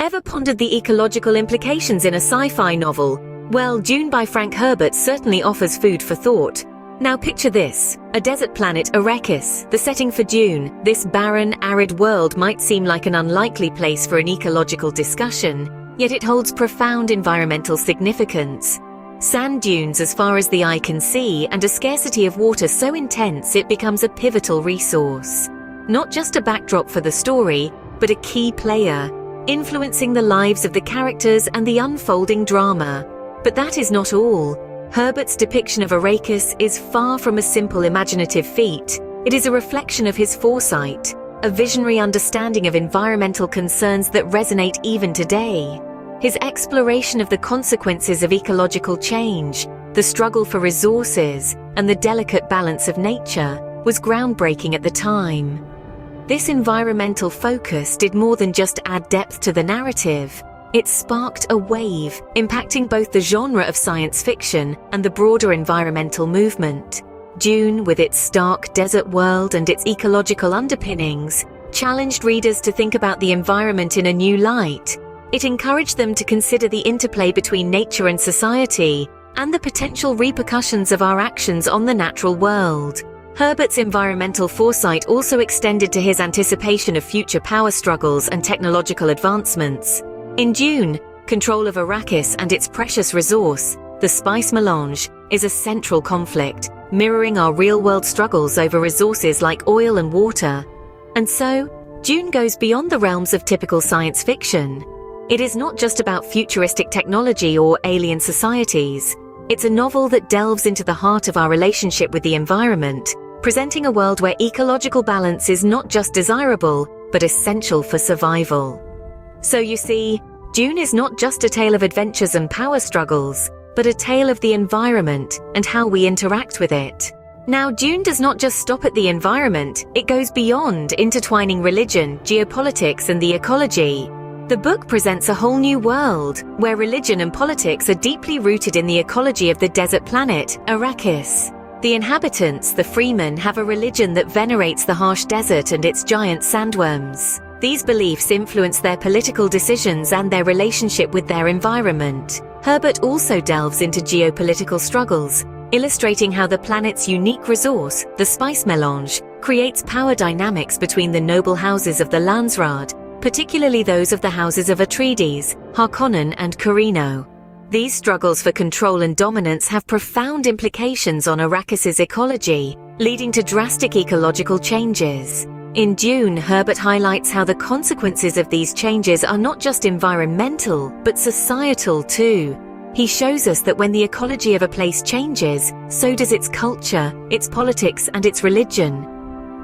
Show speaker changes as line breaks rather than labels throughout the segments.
Ever pondered the ecological implications in a sci-fi novel? Well, Dune by Frank Herbert certainly offers food for thought. Now picture this, a desert planet, Arrakis, the setting for Dune. This barren, arid world might seem like an unlikely place for an ecological discussion, yet it holds profound environmental significance. Sand dunes as far as the eye can see, and a scarcity of water so intense it becomes a pivotal resource. Not just a backdrop for the story, but a key player, influencing the lives of the characters and the unfolding drama. But that is not all. Herbert's depiction of Arrakis is far from a simple imaginative feat. It is a reflection of his foresight, a visionary understanding of environmental concerns that resonate even today. His exploration of the consequences of ecological change, the struggle for resources, and the delicate balance of nature was groundbreaking at the time. This environmental focus did more than just add depth to the narrative. It sparked a wave, impacting both the genre of science fiction and the broader environmental movement. Dune, with its stark desert world and its ecological underpinnings, challenged readers to think about the environment in a new light. It encouraged them to consider the interplay between nature and society, and the potential repercussions of our actions on the natural world. Herbert's environmental foresight also extended to his anticipation of future power struggles and technological advancements. In Dune, control of Arrakis and its precious resource, the spice melange, is a central conflict, mirroring our real-world struggles over resources like oil and water. And so, Dune goes beyond the realms of typical science fiction. It is not just about futuristic technology or alien societies. It's a novel that delves into the heart of our relationship with the environment, presenting a world where ecological balance is not just desirable, but essential for survival. So you see, Dune is not just a tale of adventures and power struggles, but a tale of the environment and how we interact with it. Now, Dune does not just stop at the environment, it goes beyond, intertwining religion, geopolitics, and the ecology. The book presents a whole new world, where religion and politics are deeply rooted in the ecology of the desert planet, Arrakis. The inhabitants, the freemen, have a religion that venerates the harsh desert and its giant sandworms. These beliefs influence their political decisions and their relationship with their environment. Herbert also delves into geopolitical struggles, illustrating how the planet's unique resource, the spice melange, creates power dynamics between the noble houses of the Landsraad, particularly those of the houses of Atreides, Harkonnen, and Corrino. These struggles for control and dominance have profound implications on Arrakis's ecology, leading to drastic ecological changes. In Dune, Herbert highlights how the consequences of these changes are not just environmental, but societal too. He shows us that when the ecology of a place changes, so does its culture, its politics, and its religion.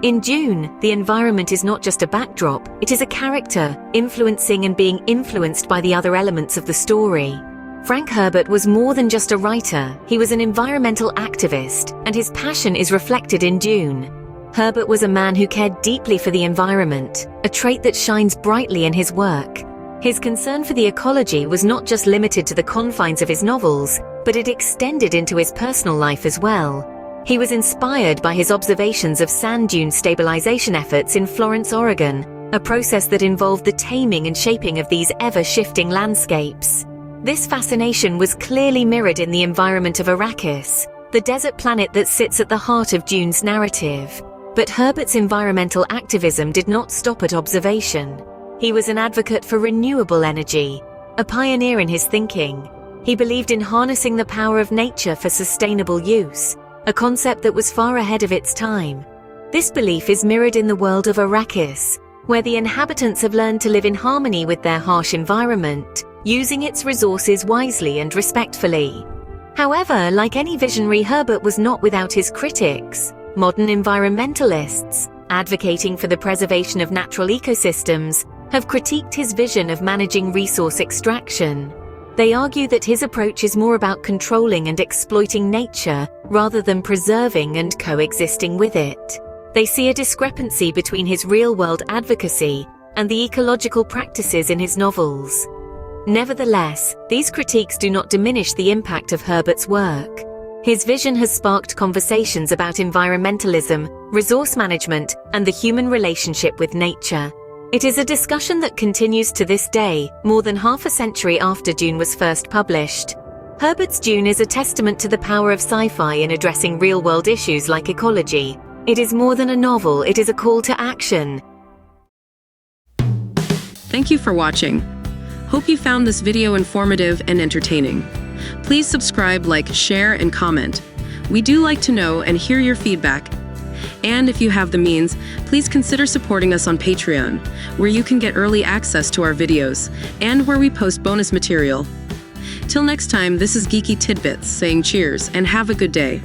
In Dune, the environment is not just a backdrop, it is a character, influencing and being influenced by the other elements of the story. Frank Herbert was more than just a writer, he was an environmental activist, and his passion is reflected in Dune. Herbert was a man who cared deeply for the environment, a trait that shines brightly in his work. His concern for the ecology was not just limited to the confines of his novels, but it extended into his personal life as well. He was inspired by his observations of sand dune stabilization efforts in Florence, Oregon, a process that involved the taming and shaping of these ever-shifting landscapes. This fascination was clearly mirrored in the environment of Arrakis, the desert planet that sits at the heart of Dune's narrative. But Herbert's environmental activism did not stop at observation. He was an advocate for renewable energy, a pioneer in his thinking. He believed in harnessing the power of nature for sustainable use, a concept that was far ahead of its time. This belief is mirrored in the world of Arrakis, where the inhabitants have learned to live in harmony with their harsh environment, using its resources wisely and respectfully. However, like any visionary, Herbert was not without his critics. Modern environmentalists, advocating for the preservation of natural ecosystems, have critiqued his vision of managing resource extraction. They argue that his approach is more about controlling and exploiting nature rather than preserving and coexisting with it. They see a discrepancy between his real-world advocacy and the ecological practices in his novels. Nevertheless, these critiques do not diminish the impact of Herbert's work. His vision has sparked conversations about environmentalism, resource management, and the human relationship with nature. It is a discussion that continues to this day, more than half a century after Dune was first published. Herbert's Dune is a testament to the power of sci-fi in addressing real-world issues like ecology. It is more than a novel, it is a call to action.
Thank you for watching. Hope you found this video informative and entertaining. Please subscribe, like, share, and comment. We do like to know and hear your feedback. And if you have the means, please consider supporting us on Patreon, where you can get early access to our videos, and where we post bonus material. Till next time, this is Geeky Tidbits saying cheers and have a good day.